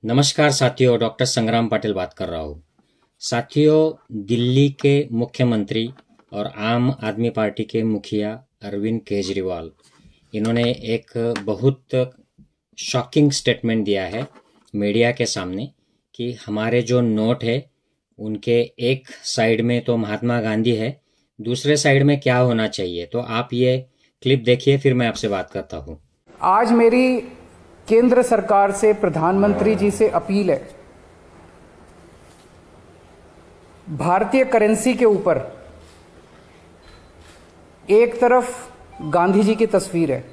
नमस्कार साथियों, डॉक्टर संग्राम पाटिल बात कर रहा हूँ। साथियों, दिल्ली के मुख्यमंत्री और आम आदमी पार्टी के मुखिया अरविंद केजरीवाल, इन्होंने एक बहुत शॉकिंग स्टेटमेंट दिया है मीडिया के सामने कि हमारे जो नोट है उनके एक साइड में तो महात्मा गांधी है, दूसरे साइड में क्या होना चाहिए। तो आप ये क्लिप देखिए, फिर मैं आपसे बात करता हूँ। आज मेरी केंद्र सरकार से, प्रधानमंत्री जी से अपील है, भारतीय करेंसी के ऊपर एक तरफ गांधी जी की तस्वीर है,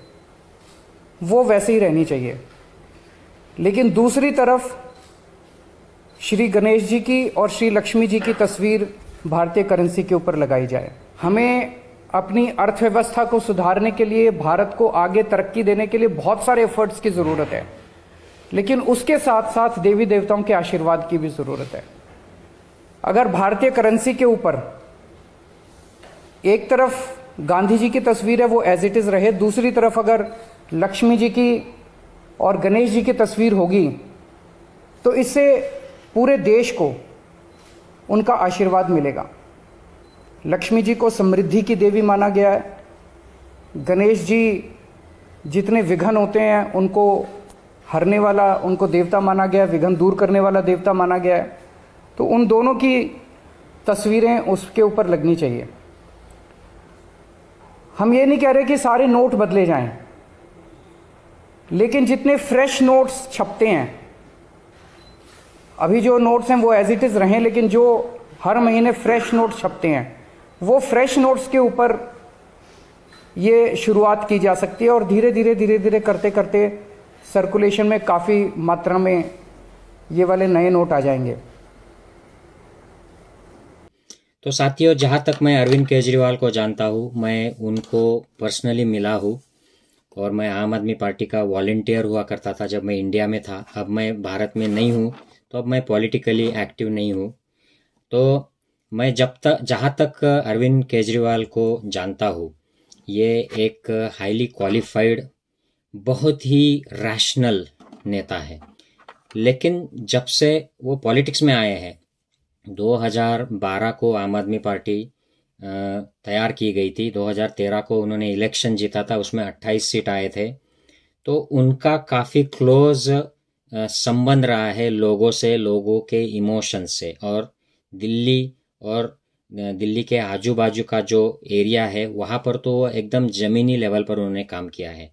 वो वैसे ही रहनी चाहिए, लेकिन दूसरी तरफ श्री गणेश जी की और श्री लक्ष्मी जी की तस्वीर भारतीय करेंसी के ऊपर लगाई जाए। हमें अपनी अर्थव्यवस्था को सुधारने के लिए, भारत को आगे तरक्की देने के लिए बहुत सारे एफर्ट्स की ज़रूरत है, लेकिन उसके साथ साथ देवी देवताओं के आशीर्वाद की भी ज़रूरत है। अगर भारतीय करेंसी के ऊपर एक तरफ गांधी जी की तस्वीर है, वो एज इट इज़ रहे, दूसरी तरफ अगर लक्ष्मी जी की और गणेश जी की तस्वीर होगी, तो इससे पूरे देश को उनका आशीर्वाद मिलेगा। लक्ष्मी जी को समृद्धि की देवी माना गया है, गणेश जी जितने विघ्न होते हैं उनको हरने वाला, उनको देवता माना गया है, विघ्न दूर करने वाला देवता माना गया है। तो उन दोनों की तस्वीरें उसके ऊपर लगनी चाहिए। हम ये नहीं कह रहे कि सारे नोट बदले जाएं, लेकिन जितने फ्रेश नोट्स छपते हैं, अभी जो नोट्स हैं वो एज इट इज़ रहें, लेकिन जो हर महीने फ्रेश नोट्स छपते हैं, वो फ्रेश नोट्स के ऊपर ये शुरुआत की जा सकती है और धीरे धीरे करते करते सर्कुलेशन में काफ़ी मात्रा में ये वाले नए नोट आ जाएंगे। तो साथियों, जहाँ तक मैं अरविंद केजरीवाल को जानता हूँ, मैं उनको पर्सनली मिला हूँ और मैं आम आदमी पार्टी का वॉलंटियर हुआ करता था जब मैं इंडिया में था। अब मैं भारत में नहीं हूँ, तो अब मैं पॉलिटिकली एक्टिव नहीं हूँ। तो मैं जहाँ तक अरविंद केजरीवाल को जानता हूँ, ये एक हाईली क्वालिफाइड, बहुत ही रैशनल नेता है। लेकिन जब से वो पॉलिटिक्स में आए हैं, 2012 को आम आदमी पार्टी तैयार की गई थी, 2013 को उन्होंने इलेक्शन जीता था, उसमें 28 सीट आए थे। तो उनका काफ़ी क्लोज संबंध रहा है लोगों से, लोगों के इमोशन से, और दिल्ली के आजू बाजू का जो एरिया है वहाँ पर तो एकदम ज़मीनी लेवल पर उन्होंने काम किया है।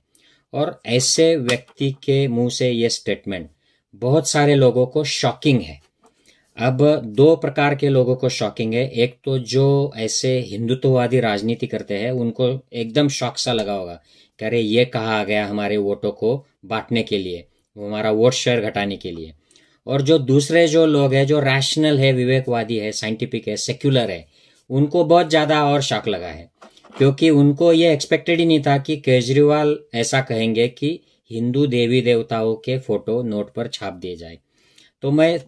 और ऐसे व्यक्ति के मुंह से ये स्टेटमेंट बहुत सारे लोगों को शॉकिंग है। अब दो प्रकार के लोगों को शॉकिंग है। एक तो जो ऐसे हिंदुत्ववादी राजनीति करते हैं, उनको एकदम शॉक सा लगा होगा कि अरे ये कहा आ गया हमारे वोटों को बांटने के लिए, हमारा वोट शेयर घटाने के लिए। और जो दूसरे जो लोग हैं, जो रैशनल है, विवेकवादी है, साइंटिफिक है, सेक्युलर है, उनको बहुत ज़्यादा और शॉक लगा है, क्योंकि उनको ये एक्सपेक्टेड ही नहीं था कि केजरीवाल ऐसा कहेंगे कि हिंदू देवी देवताओं के फोटो नोट पर छाप दिए जाए। तो मैं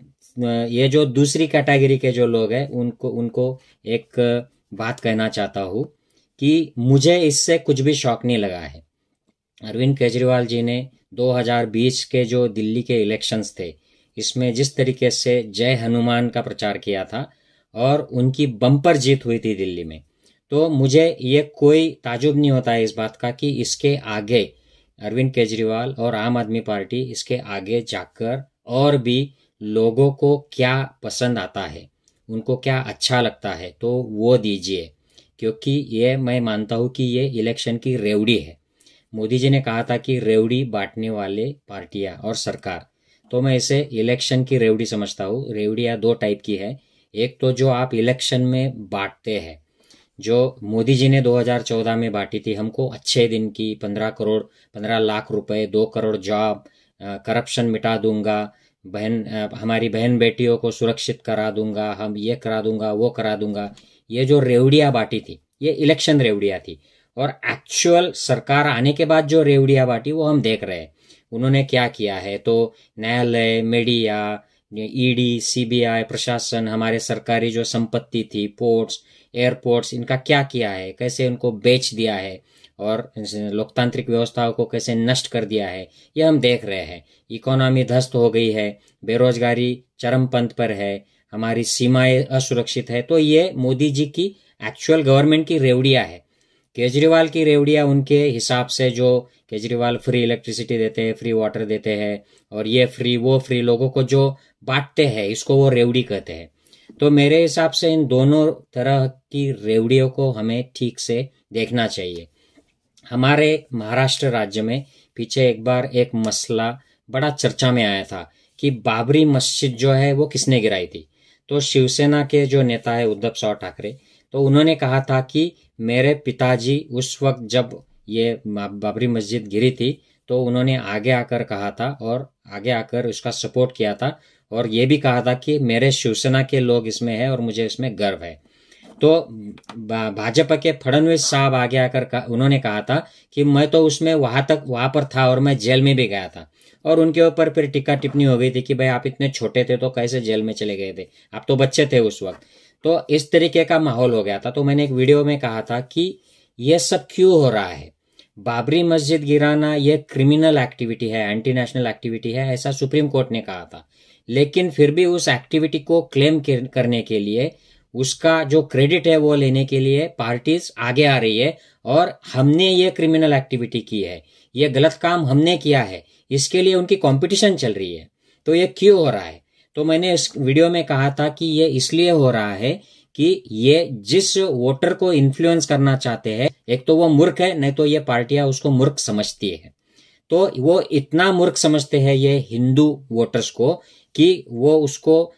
ये जो दूसरी कैटेगरी के जो लोग हैं उनको एक बात कहना चाहता हूँ कि मुझे इससे कुछ भी शौक नहीं लगा है। अरविंद केजरीवाल जी ने 2020 के जो दिल्ली के इलेक्शंस थे, इसमें जिस तरीके से जय हनुमान का प्रचार किया था और उनकी बम्पर जीत हुई थी दिल्ली में, तो मुझे ये कोई ताजुब नहीं होता है इस बात का कि इसके आगे अरविंद केजरीवाल और आम आदमी पार्टी इसके आगे जाकर और भी लोगों को क्या पसंद आता है, उनको क्या अच्छा लगता है, तो वो दीजिए। क्योंकि ये मैं मानता हूँ कि ये इलेक्शन की रेवड़ी है। मोदी जी ने कहा था कि रेवड़ी बांटने वाले पार्टियां और सरकार, तो मैं इसे इलेक्शन की रेवड़ी समझता हूँ। रेवड़ियाँ दो टाइप की है। एक तो जो आप इलेक्शन में बांटते हैं, जो मोदी जी ने 2014 में बांटी थी, हमको अच्छे दिन की 15 लाख रुपए, 2 करोड़ जॉब, करप्शन मिटा दूंगा, हमारी बहन बेटियों को सुरक्षित करा दूंगा, हम ये करा दूंगा, वो करा दूंगा। ये जो रेवड़ियाँ बांटी थी, ये इलेक्शन रेवड़ियाँ थी। और एक्चुअल सरकार आने के बाद जो रेवड़ियाँ बांटी वो हम देख रहे हैं उन्होंने क्या किया है। तो न्यायालय, मीडिया, ईडी, सीबीआई, प्रशासन, हमारे सरकारी जो संपत्ति थी, पोर्ट्स, एयरपोर्ट्स, इनका क्या किया है, कैसे उनको बेच दिया है, और लोकतांत्रिक व्यवस्थाओं को कैसे नष्ट कर दिया है, ये हम देख रहे हैं। इकोनॉमी ध्वस्त हो गई है, बेरोजगारी चरमपंथ पर है, हमारी सीमाएं असुरक्षित है। तो ये मोदी जी की एक्चुअल गवर्नमेंट की रेवड़ियां है। केजरीवाल की रेवड़ियां उनके हिसाब से, जो केजरीवाल फ्री इलेक्ट्रिसिटी देते हैं, फ्री वाटर देते हैं, और ये फ्री वो फ्री, लोगों को जो बांटते हैं, इसको वो रेवड़ी कहते हैं। तो मेरे हिसाब से इन दोनों तरह की रेवड़ियों को हमें ठीक से देखना चाहिए। हमारे महाराष्ट्र राज्य में पीछे एक बार एक मसला बड़ा चर्चा में आया था कि बाबरी मस्जिद जो है वो किसने गिराई थी। तो शिवसेना के जो नेता है उद्धव ठाकरे, तो उन्होंने कहा था कि मेरे पिताजी उस वक्त जब ये बाबरी मस्जिद गिरी थी, तो उन्होंने आगे आकर कहा था और आगे आकर उसका सपोर्ट किया था, और ये भी कहा था कि मेरे शिवसेना के लोग इसमें हैं और मुझे इसमें गर्व है। तो भाजपा के फडणवीस साहब आगे आकर उन्होंने कहा था कि मैं तो उसमें वहां पर था और मैं जेल में भी गया था, और उनके ऊपर फिर टिक्का टिप्पणी हो गई थी कि भाई आप इतने छोटे थे तो कैसे जेल में चले गए थे, आप तो बच्चे थे उस वक्त। तो इस तरीके का माहौल हो गया था। तो मैंने एक वीडियो में कहा था कि यह सब क्यों हो रहा है। बाबरी मस्जिद गिराना यह क्रिमिनल एक्टिविटी है, एंटी नेशनल एक्टिविटी है, ऐसा सुप्रीम कोर्ट ने कहा था। लेकिन फिर भी उस एक्टिविटी को क्लेम करने के लिए, उसका जो क्रेडिट है वो लेने के लिए पार्टीज आगे आ रही है, और हमने ये क्रिमिनल एक्टिविटी की है, ये गलत काम हमने किया है, इसके लिए उनकी कंपटीशन चल रही है। तो ये क्यों हो रहा है? तो मैंने इस वीडियो में कहा था कि ये इसलिए हो रहा है कि ये जिस वोटर को इन्फ्लुएंस करना चाहते हैं, एक तो वो मूर्ख है, नहीं तो ये पार्टियां उसको मूर्ख समझती है। तो वो इतना मूर्ख समझते हैं ये हिंदू वोटर्स को कि वो उसको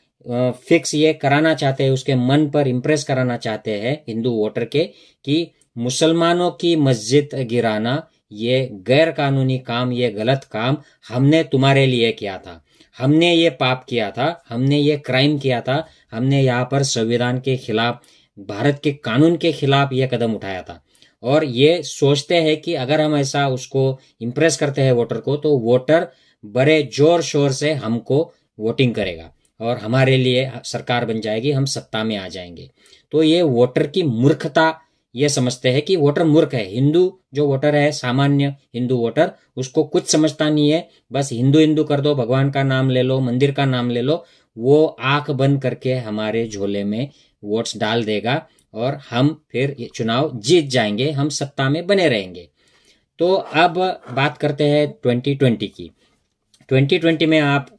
फिक्स ये कराना चाहते हैं, उसके मन पर इंप्रेस कराना चाहते हैं हिंदू वोटर के, कि मुसलमानों की मस्जिद गिराना ये गैर कानूनी काम, ये गलत काम हमने तुम्हारे लिए किया था, हमने ये पाप किया था, हमने ये क्राइम किया था, हमने यहाँ पर संविधान के खिलाफ, भारत के कानून के खिलाफ ये कदम उठाया था। और ये सोचते हैं कि अगर हम ऐसा उसको इंप्रेस करते हैं वोटर को, तो वोटर बड़े जोर शोर से हमको वोटिंग करेगा और हमारे लिए सरकार बन जाएगी, हम सत्ता में आ जाएंगे। तो ये वोटर की मूर्खता, ये समझते हैं कि वोटर मूर्ख है। हिंदू जो वोटर है, सामान्य हिंदू वोटर, उसको कुछ समझता नहीं है, बस हिंदू हिंदू कर दो, भगवान का नाम ले लो, मंदिर का नाम ले लो, वो आंख बंद करके हमारे झोले में वोट्स डाल देगा और हम फिर चुनाव जीत जाएंगे, हम सत्ता में बने रहेंगे। तो अब बात करते हैं 2020 की। 2020 में आप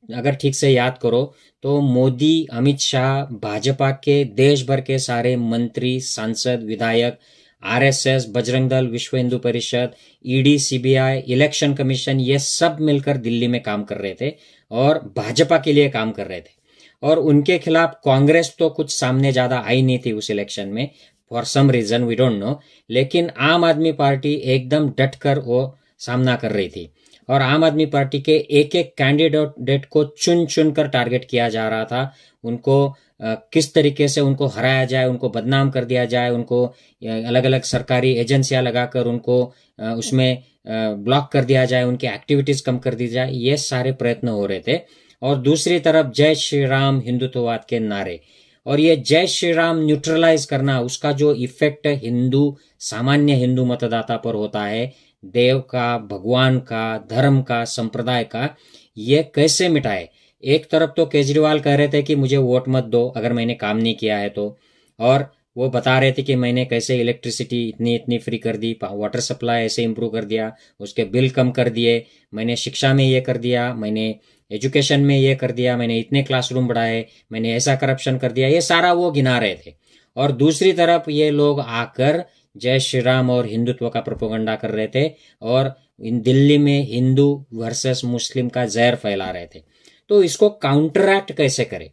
अगर ठीक से याद करो तो मोदी, अमित शाह, भाजपा के देश भर के सारे मंत्री, सांसद, विधायक, आरएसएस, बजरंग दल, विश्व Hindu Parishad, ED, CBI, election commission, ये सब मिलकर दिल्ली में काम कर रहे थे और भाजपा के लिए काम कर रहे थे। और उनके खिलाफ कांग्रेस तो कुछ सामने ज्यादा आई नहीं थी उस इलेक्शन में, for some reason we don't know, लेकिन आम आदमी पार्टी एकदम डटकर वो सामना कर रही थी। और आम आदमी पार्टी के एक एक कैंडिडेट को चुन चुन कर टारगेट किया जा रहा था, उनको किस तरीके से उनको हराया जाए, उनको बदनाम कर दिया जाए, उनको अलग अलग सरकारी एजेंसियां लगाकर उनको उसमें ब्लॉक कर दिया जाए, उनकी एक्टिविटीज कम कर दी जाए, ये सारे प्रयत्न हो रहे थे। और दूसरी तरफ जय श्री राम, हिंदुत्ववाद के नारे, और ये जय श्री राम न्यूट्रलाइज करना, उसका जो इफेक्ट हिंदू, सामान्य हिंदू मतदाता पर होता है, देव का, भगवान का, धर्म का, संप्रदाय का, ये कैसे मिटाए। एक तरफ तो केजरीवाल कह रहे थे कि मुझे वोट मत दो अगर मैंने काम नहीं किया है तो, और वो बता रहे थे कि मैंने कैसे इलेक्ट्रिसिटी इतनी इतनी फ्री कर दी, वाटर सप्लाई ऐसे इंप्रूव कर दिया, उसके बिल कम कर दिए, मैंने शिक्षा में ये कर दिया, मैंने एजुकेशन में ये कर दिया, मैंने इतने क्लासरूम बढ़ाए, मैंने ऐसा करप्शन कर दिया, ये सारा वो गिना रहे थे। और दूसरी तरफ ये लोग आकर जय श्री राम और हिंदुत्व का प्रोपेगेंडा कर रहे थे और इन दिल्ली में हिंदू वर्सेस मुस्लिम का जहर फैला रहे थे। तो इसको काउंटरएक्ट कैसे करें?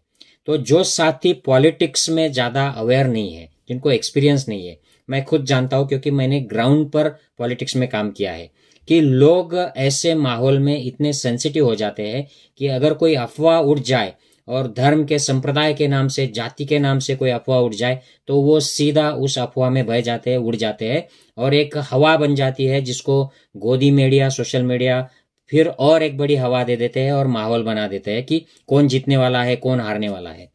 तो जो साथी पॉलिटिक्स में ज्यादा अवेयर नहीं है, जिनको एक्सपीरियंस नहीं है, मैं खुद जानता हूं क्योंकि मैंने ग्राउंड पर पॉलिटिक्स में काम किया है, कि लोग ऐसे माहौल में इतने सेंसिटिव हो जाते हैं कि अगर कोई अफवाह उड़ जाए और धर्म के, संप्रदाय के नाम से, जाति के नाम से कोई अफवाह उड़ जाए, तो वो सीधा उस अफवाह में बह जाते हैं, उड़ जाते हैं, और एक हवा बन जाती है जिसको गोदी मीडिया, सोशल मीडिया फिर और एक बड़ी हवा दे देते हैं और माहौल बना देते हैं कि कौन जीतने वाला है, कौन हारने वाला है।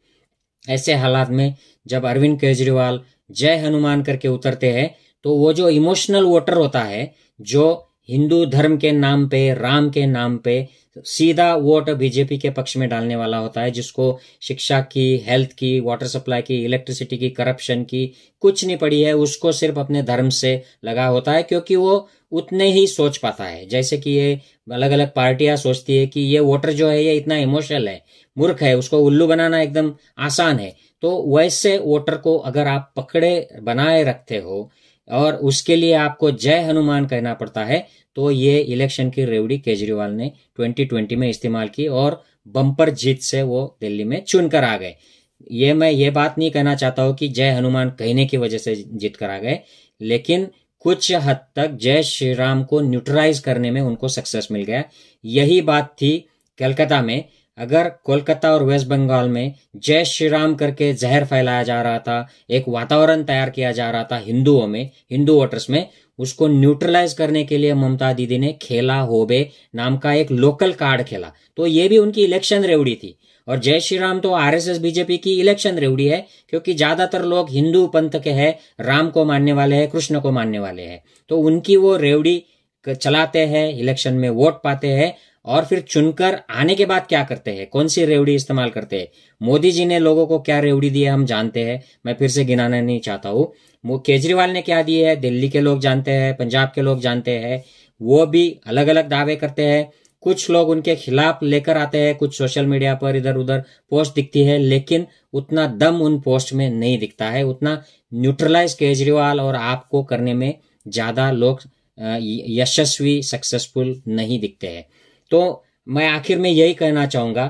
ऐसे हालात में जब अरविंद केजरीवाल जय हनुमान करके उतरते हैं, तो वो जो इमोशनल वोटर होता है, जो हिंदू धर्म के नाम पे, राम के नाम पे सीधा वोट बीजेपी के पक्ष में डालने वाला होता है, जिसको शिक्षा की, हेल्थ की, वाटर सप्लाई की, इलेक्ट्रिसिटी की, करप्शन की कुछ नहीं पड़ी है, उसको सिर्फ अपने धर्म से लगा होता है, क्योंकि वो उतने ही सोच पाता है। जैसे कि ये अलग अलग पार्टियां सोचती है कि ये वोटर जो है ये इतना इमोशनल है, मूर्ख है, उसको उल्लू बनाना एकदम आसान है। तो वैसे वोटर को अगर आप पकड़े बनाए रखते हो और उसके लिए आपको जय हनुमान कहना पड़ता है, तो ये इलेक्शन की रेवड़ी केजरीवाल ने 2020 में इस्तेमाल की और बम्पर जीत से वो दिल्ली में चुनकर आ गए। मैं ये बात नहीं कहना चाहता हूं कि जय हनुमान कहने की वजह से जीत कर आ गए, लेकिन कुछ हद तक जय श्री राम को न्यूट्रलाइज करने में उनको सक्सेस मिल गया। यही बात थी कलकत्ता में। अगर कोलकाता और वेस्ट बंगाल में जय श्री राम करके जहर फैलाया जा रहा था, एक वातावरण तैयार किया जा रहा था हिंदुओं में, हिंदू वोटर्स में, उसको न्यूट्रलाइज करने के लिए ममता दीदी ने खेला होबे नाम का एक लोकल कार्ड खेला। तो ये भी उनकी इलेक्शन रेवड़ी थी। और जय श्री राम तो आरएसएस बीजेपी की इलेक्शन रेवड़ी है, क्योंकि ज्यादातर लोग हिंदू पंथ के हैं, राम को मानने वाले हैं, कृष्ण को मानने वाले हैं। तो उनकी वो रेवड़ी चलाते हैं, इलेक्शन में वोट पाते हैं, और फिर चुनकर आने के बाद क्या करते हैं, कौन सी रेवड़ी इस्तेमाल करते हैं। मोदी जी ने लोगों को क्या रेवड़ी दी है हम जानते हैं, मैं फिर से गिनाना नहीं चाहता हूं। केजरीवाल ने क्या दिए है दिल्ली के लोग जानते हैं, पंजाब के लोग जानते हैं। वो भी अलग अलग दावे करते हैं, कुछ लोग उनके खिलाफ लेकर आते हैं, कुछ सोशल मीडिया पर इधर उधर पोस्ट दिखती है, लेकिन उतना दम उन पोस्ट में नहीं दिखता है, उतना न्यूट्रलाइज केजरीवाल और आपको करने में ज्यादा लोग यशस्वी, सक्सेसफुल नहीं दिखते हैं। तो मैं आखिर में यही कहना चाहूंगा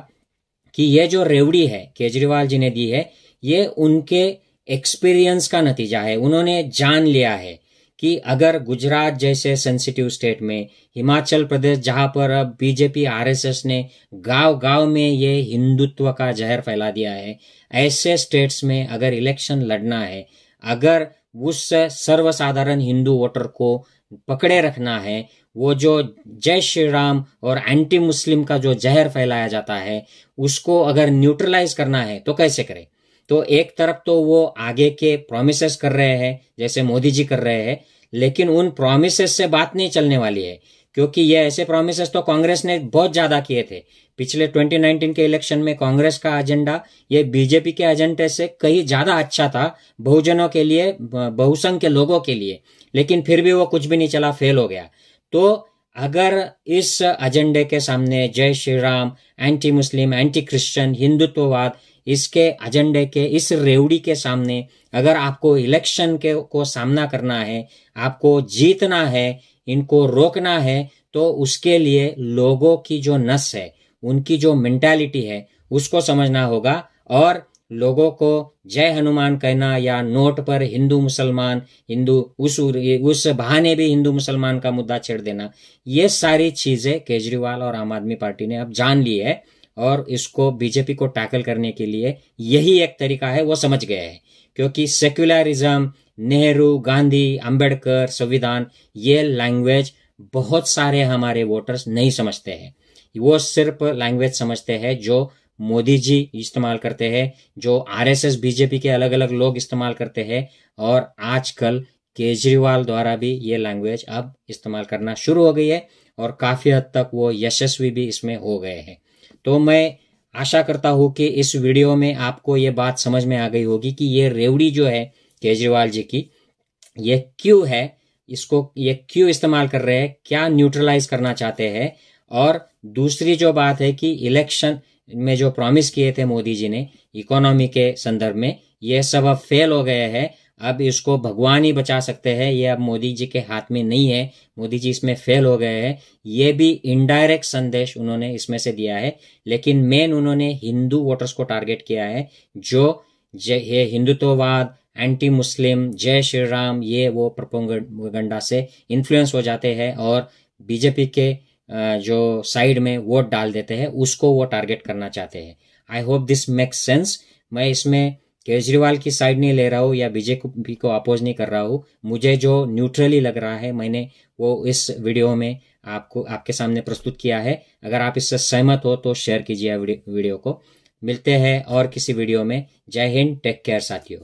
कि ये जो रेवड़ी है केजरीवाल जी ने दी है, ये उनके एक्सपीरियंस का नतीजा है। उन्होंने जान लिया है कि अगर गुजरात जैसे सेंसिटिव स्टेट में, हिमाचल प्रदेश जहां पर अब बीजेपी आरएसएस ने गांव गांव में ये हिंदुत्व का जहर फैला दिया है, ऐसे स्टेट्स में अगर इलेक्शन लड़ना है, अगर उस सर्वसाधारण हिंदू वोटर को पकड़े रखना है, वो जो जय श्री राम और एंटी मुस्लिम का जो जहर फैलाया जाता है उसको अगर न्यूट्रलाइज करना है तो कैसे करें। तो एक तरफ तो वो आगे के प्रोमिसेस कर रहे हैं जैसे मोदी जी कर रहे हैं, लेकिन उन प्रोमिसेस से बात नहीं चलने वाली है, क्योंकि ये ऐसे प्रोमिसेस तो कांग्रेस ने बहुत ज्यादा किए थे। पिछले 2019 के इलेक्शन में कांग्रेस का एजेंडा ये बीजेपी के एजेंडे से कहीं ज्यादा अच्छा था, बहुजनों के लिए, बहुसंख्य लोगों के लिए, लेकिन फिर भी वो कुछ भी नहीं चला, फेल हो गया। तो अगर इस एजेंडे के सामने जय Shri Ram, anti Muslim, anti Christian, हिंदुत्ववाद, इसके एजेंडे के इस रेवड़ी के सामने अगर आपको इलेक्शन को सामना करना है, आपको जीतना है, इनको रोकना है, तो उसके लिए लोगों की जो नस है, उनकी जो मेंटालिटी है, उसको समझना होगा। और लोगों को जय हनुमान कहना या नोट पर हिंदू मुसलमान, हिंदू उस बहाने भी हिंदू मुसलमान का मुद्दा छेड़ देना, ये सारी चीजें केजरीवाल और आम आदमी पार्टी ने अब जान ली है, और इसको बीजेपी को टैकल करने के लिए यही एक तरीका है, वो समझ गए हैं। क्योंकि सेक्युलरिज्म, नेहरू, गांधी, अंबेडकर, संविधान, ये लैंग्वेज बहुत सारे हमारे वोटर्स नहीं समझते हैं। वो सिर्फ लैंग्वेज समझते हैं जो मोदी जी इस्तेमाल करते हैं, जो आरएसएस बीजेपी के अलग अलग लोग इस्तेमाल करते हैं, और आजकल केजरीवाल द्वारा भी ये लैंग्वेज अब इस्तेमाल करना शुरू हो गई है, और काफी हद तक वो यशस्वी भी इसमें हो गए हैं। तो मैं आशा करता हूं कि इस वीडियो में आपको ये बात समझ में आ गई होगी कि ये रेवड़ी जो है केजरीवाल जी की, ये क्यों है, इसको ये क्यों इस्तेमाल कर रहे हैं, क्या न्यूट्रलाइज करना चाहते हैं। और दूसरी जो बात है कि इलेक्शन में जो प्रॉमिस किए थे मोदी जी ने इकोनॉमी के संदर्भ में, ये सब अब फेल हो गए हैं। अब इसको भगवान ही बचा सकते हैं, ये अब मोदी जी के हाथ में नहीं है, मोदी जी इसमें फेल हो गए हैं। ये भी इनडायरेक्ट संदेश उन्होंने इसमें से दिया है, लेकिन मेन उन्होंने हिंदू वोटर्स को टारगेट किया है, जो ये हिंदुत्ववाद, एंटी मुस्लिम, जय श्री राम, ये वो प्रोपेगेंडा से इन्फ्लुएंस हो जाते हैं और बीजेपी के जो साइड में वोट डाल देते हैं, उसको वो टारगेट करना चाहते हैं। I hope this makes sense. मैं इसमें केजरीवाल की साइड नहीं ले रहा हूँ या बीजेपी को अपोज नहीं कर रहा हूँ। मुझे जो न्यूट्रली लग रहा है मैंने वो इस वीडियो में आपके सामने प्रस्तुत किया है। अगर आप इससे सहमत हो तो शेयर कीजिए वीडियो को। मिलते हैं और किसी वीडियो में। जय हिंद, टेक केयर साथियों।